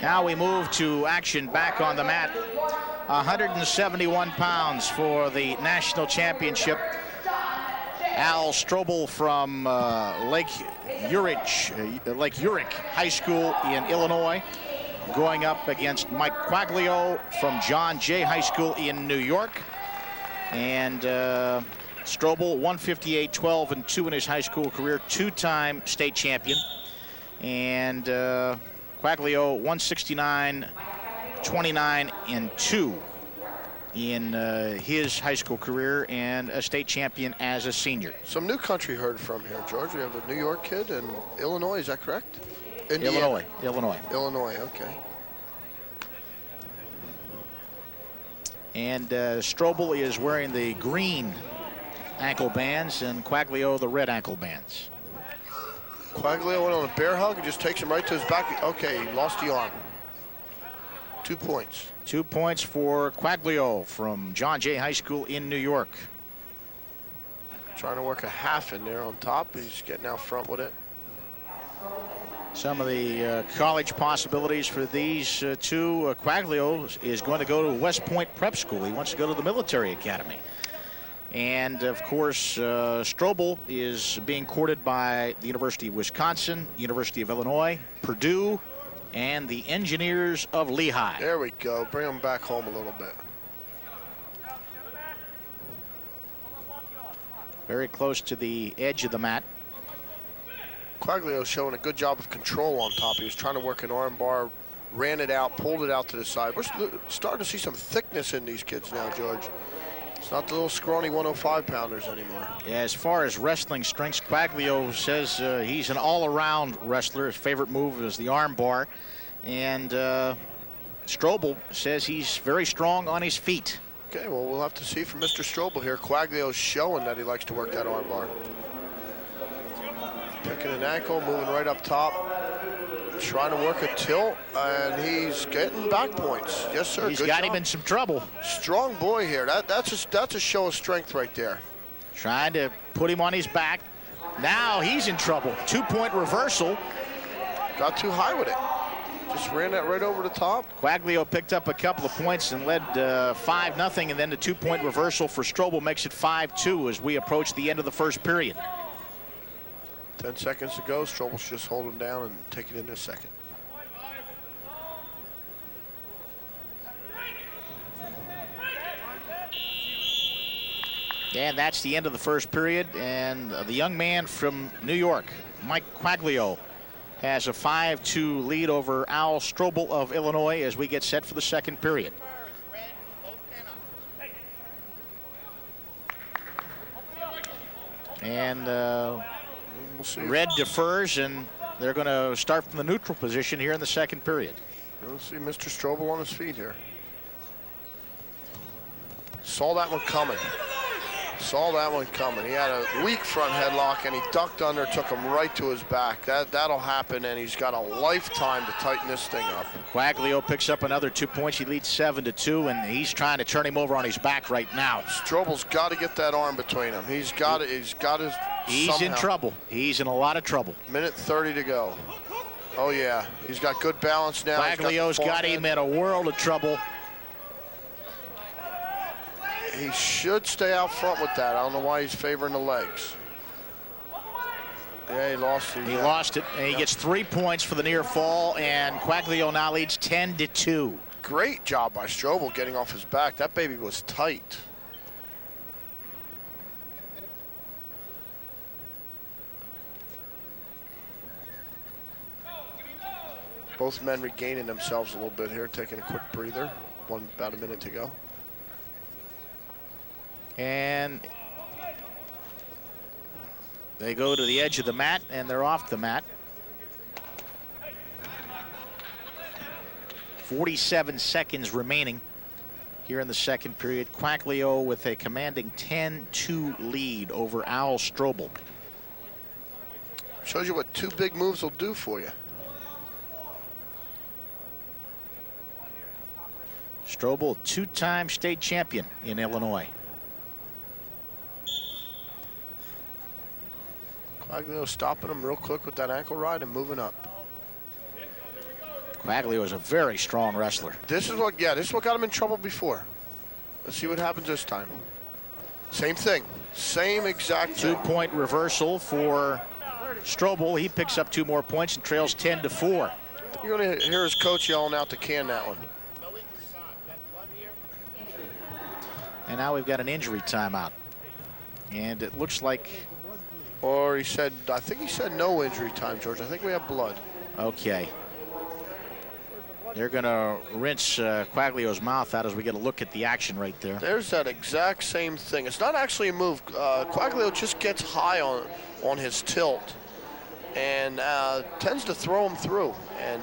Now we move to action back on the mat. 171 pounds for the national championship. Al Strobl from Lake Urich High School in Illinois, going up against Mike Quaglio from John Jay High School in New York. And Strobl, 158-12-2 in his high school career, two-time state champion. And Quaglio, 169-29-2 in his high school career, and a state champion as a senior. Some new country heard from here, George. We have a New York kid and Illinois, is that correct? Indiana. Illinois. Illinois, okay. And Strobl is wearing the green ankle bands and Quaglio the red ankle bands. Quaglio went on a bear hug and just takes him right to his back. Okay, he lost the arm. 2 points. 2 points for Quaglio from John Jay High School in New York. Trying to work a half in there on top. He's getting out front with it. Some of the college possibilities for these two. Quaglio is going to go to West Point Prep School. He wants to go to the military academy. And of course, Strobl is being courted by the University of Wisconsin, University of Illinois, Purdue, and the Engineers of Lehigh. There we go. Bring him back home a little bit. Very close to the edge of the mat. Quaglio showing a good job of control on top. He was trying to work an arm bar, ran it out, pulled it out to the side. We're starting to see some thickness in these kids now, George. It's not the little scrawny 105-pounders anymore. Yeah, as far as wrestling strengths, Quaglio says he's an all-around wrestler. His favorite move is the arm bar. And Strobl says he's very strong on his feet. Okay, well, we'll have to see from Mr. Strobl here. Quaglio's showing that he likes to work that arm bar. Picking an ankle, moving right up top. Trying to work a tilt, and he's getting back points. Yes, sir. He's got him in some trouble. Strong boy here. That's a show of strength right there. Trying to put him on his back. Now he's in trouble. 2-point reversal. Got too high with it. Just ran that right over the top. Quaglio picked up a couple of points and led 5-0, and then the 2-point reversal for Strobl makes it 5-2 as we approach the end of the first period. 10 seconds to go. Strobl's just holding down and taking it in a second. And that's the end of the first period. And the young man from New York, Mike Quaglio, has a 5-2 lead over Al Strobl of Illinois as we get set for the second period. And we'll see. Red defers, and they're going to start from the neutral position here in the second period. We'll see Mr. Strobl on his feet here. Saw that one coming. Saw that one coming. He had a weak front headlock, and he ducked under, took him right to his back. That'll happen, and he's got a lifetime to tighten this thing up. Quaglio picks up another 2 points. He leads 7-2, and he's trying to turn him over on his back right now. Strobl's got to get that arm between them. He's got it. He's in trouble. He's in a lot of trouble. Minute 30 to go. Oh, yeah. He's got good balance now. Quaglio's got him in a world of trouble. He should stay out front with that. I don't know why he's favoring the legs. Yeah, he lost it. He lost it, and he gets 3 points for the near fall, and Quaglio now leads 10-2. Great job by Strobl getting off his back. That baby was tight. Both men regaining themselves a little bit here, taking a quick breather. About a minute to go. And they go to the edge of the mat, and they're off the mat. 47 seconds remaining here in the second period. Quaglio with a commanding 10-2 lead over Al Strobl. Shows you what 2 big moves will do for you. Strobl, 2-time state champion in Illinois. Quaglio stopping him real quick with that ankle ride and moving up. Quaglio is a very strong wrestler. This is what got him in trouble before. Let's see what happens this time. Same thing. Same exact thing. 2-point reversal for Strobl. He picks up 2 more points and trails 10-4. You're going to hear his coach yelling out to can that one. And now we've got an injury timeout. And it looks like... Or I think he said no injury time, George. I think we have blood. Okay. They're going to rinse Quaglio's mouth out as we get a look at the action right there. There's that exact same thing. It's not actually a move. Quaglio just gets high on his tilt and tends to throw him through. And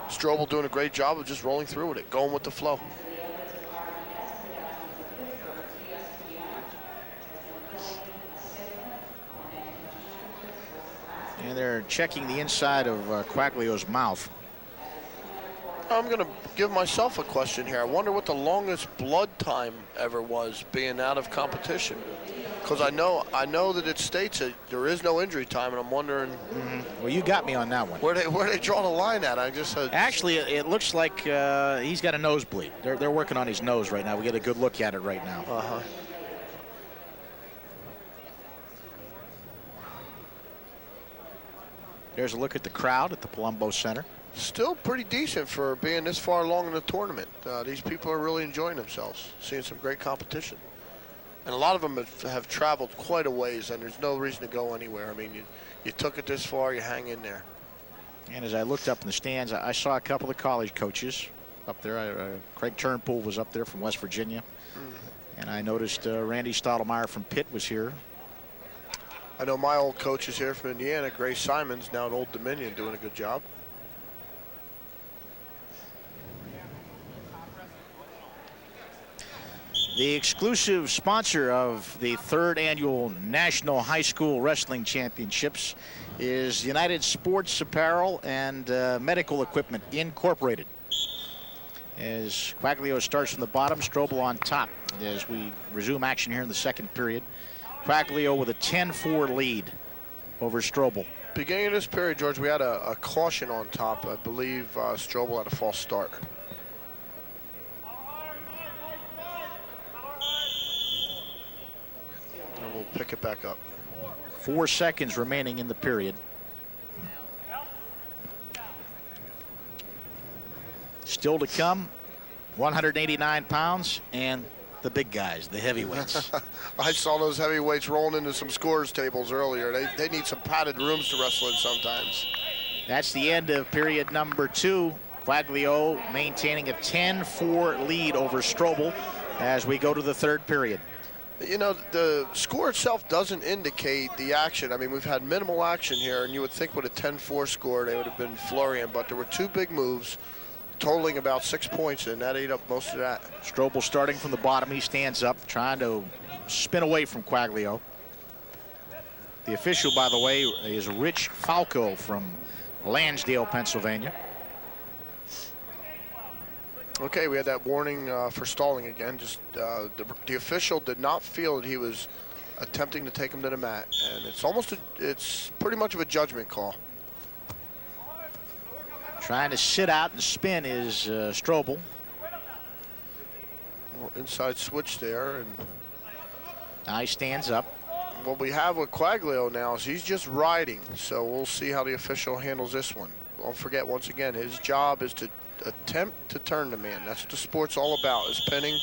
Strobl doing a great job of just rolling through with it, going with the flow. And they're checking the inside of Quaglio's mouth. I'm going to give myself a question here. I wonder what the longest blood time ever was being out of competition. Because I know that it states that there is no injury time, and I'm wondering. Well, you got me on that one. Where they draw the line at? I just actually, it looks like he's got a nosebleed. They're working on his nose right now. We get a good look at it right now. There's a look at the crowd at the Palumbo Center. Still pretty decent for being this far along in the tournament. These people are really enjoying themselves, seeing some great competition. And a lot of them have traveled quite a ways, and there's no reason to go anywhere. I mean, you took it this far, you hang in there. And as I looked up in the stands, I saw a couple of college coaches up there. Craig Turnpool was up there from West Virginia. And I noticed Randy Stottlemyre from Pitt was here. I know my old coach is here from Indiana, Gray Simons, now at Old Dominion, doing a good job. The exclusive sponsor of the 3rd annual National High School Wrestling Championships is United Sports Apparel and Medical Equipment Incorporated. As Quaglio starts from the bottom, Strobl on top as we resume action here in the 2nd period. Quaglio with a 10-4 lead over Strobl. Beginning of this period, George, we had a caution on top. I believe Strobl had a false start. And we'll pick it back up. 4 seconds remaining in the period. Still to come, 189 pounds and the big guys, the heavyweights. I saw those heavyweights rolling into some scores tables earlier. They need some padded rooms to wrestle in sometimes. That's the end of period number 2. Quaglio maintaining a 10-4 lead over Strobl as we go to the 3rd period. You know, the score itself doesn't indicate the action. I mean, we've had minimal action here, and you would think with a 10-4 score they would have been flurrying, but there were 2 big moves totaling about 6 points, and that ate up most of that. Strobl starting from the bottom. He stands up, trying to spin away from Quaglio. The official, by the way, is Rich Falco from Lansdale, Pennsylvania. Okay, we had that warning for stalling again. Just the official did not feel that he was attempting to take him to the mat, and it's pretty much of a judgment call. Trying to sit out and spin is Strobl. Inside switch there, and now he stands up. What we have with Quaglio now is he's just riding, so we'll see how the official handles this one. Don't forget, once again, his job is to attempt to turn the man. That's what the sport's all about, is pinning.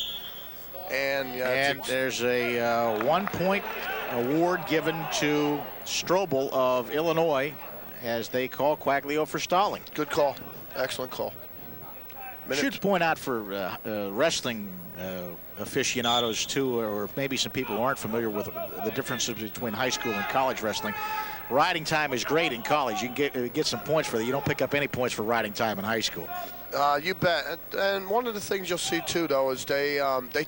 And there's a 1-point award given to Strobl of Illinois as they call Quaglio for stalling. Good call. Excellent call. Should point out for wrestling aficionados too, or maybe some people who aren't familiar with the differences between high school and college wrestling. Riding time is great in college. You can get some points for that. You don't pick up any points for riding time in high school. You bet. And one of the things you'll see too, though, is they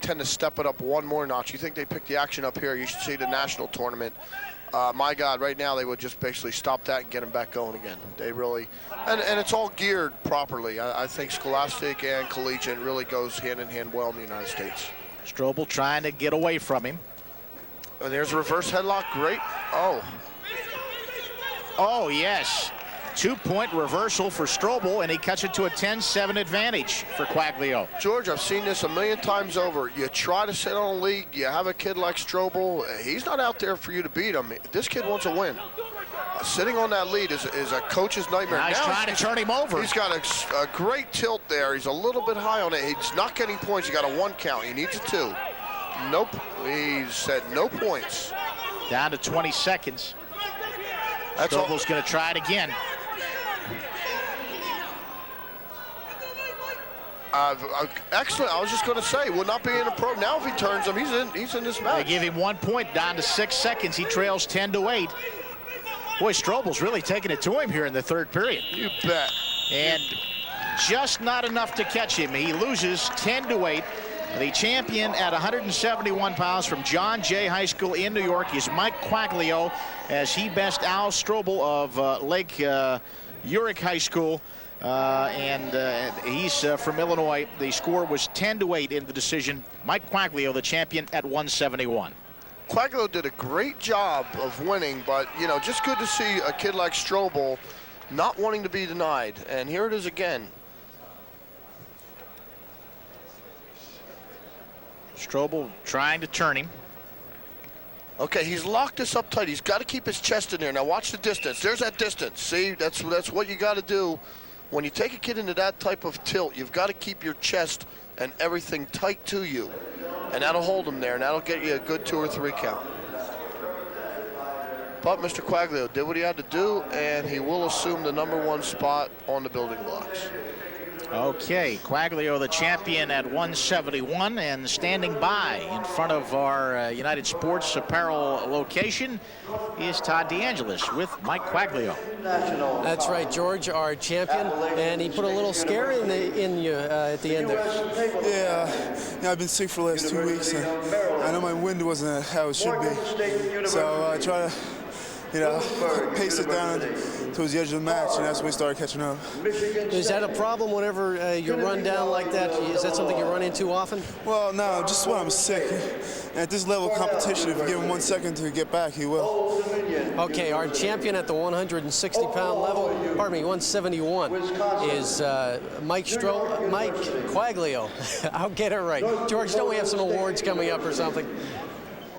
tend to step it up one more notch. You think they pick the action up here, you should see the national tournament. My God, right now they would just basically stop that and get them back going again. They really, and it's all geared properly. I think scholastic and collegiate really goes hand in hand well in the United States. Strobl trying to get away from him. And there's a reverse headlock. Great. Oh, yes. 2-point reversal for Strobl, and he cuts it to a 10-7 advantage for Quaglio. George, I've seen this a million times over. You try to sit on a lead, you have a kid like Strobl, he's not out there for you to beat him. This kid wants a win. Sitting on that lead is a coach's nightmare. Now he's trying to turn him over. He's got a great tilt there. He's a little bit high on it. He's not getting points. He got a 1 count. He needs a 2. Nope. He said no points. Down to 20 seconds. Strobl's going to try it again. Excellent. I was just going to say, will not be in a pro. Now if he turns him, he's in this match. They give him 1 point, down to 6 seconds. He trails 10-8. Boy, Strobl's really taking it to him here in the third period. You bet. And just not enough to catch him. He loses 10-8. The champion at 171 pounds from John Jay High School in New York is Mike Quaglio, as he bests Al Strobl of Lake Uric High School. He's from Illinois. The score was 10-8 in the decision. Mike Quaglio, the champion, at 171. Quaglio did a great job of winning, but, you know, just good to see a kid like Strobl not wanting to be denied. And here it is again. Strobl trying to turn him. Okay, he's locked this up tight. He's got to keep his chest in there. Now watch the distance. There's that distance. See, that's what you got to do. When you take a kid into that type of tilt, you've got to keep your chest and everything tight to you. And that'll hold him there, and that'll get you a good 2 or 3 count. But Mr. Quaglio did what he had to do, and he will assume the #1 spot on the building blocks. Okay, Quaglio, the champion at 171, and standing by in front of our United Sports Apparel location is Todd DeAngelis with Mike Quaglio. That's right, George, our champion, and he put a little scare in you at the end there. Yeah, I've been sick for the last 2 weeks, and I know my wind wasn't how it should be, so I try to, pace it down towards the edge of the match, and that's when we started catching up. Is that a problem whenever you run down like that? Is that something you run into often? Well, no, just when I'm sick. And at this level of competition, if you give him 1 second to get back, he will. Okay, our champion at the 160-pound level, 171, is Mike Quaglio. I'll get it right. George, don't we have some awards coming up or something?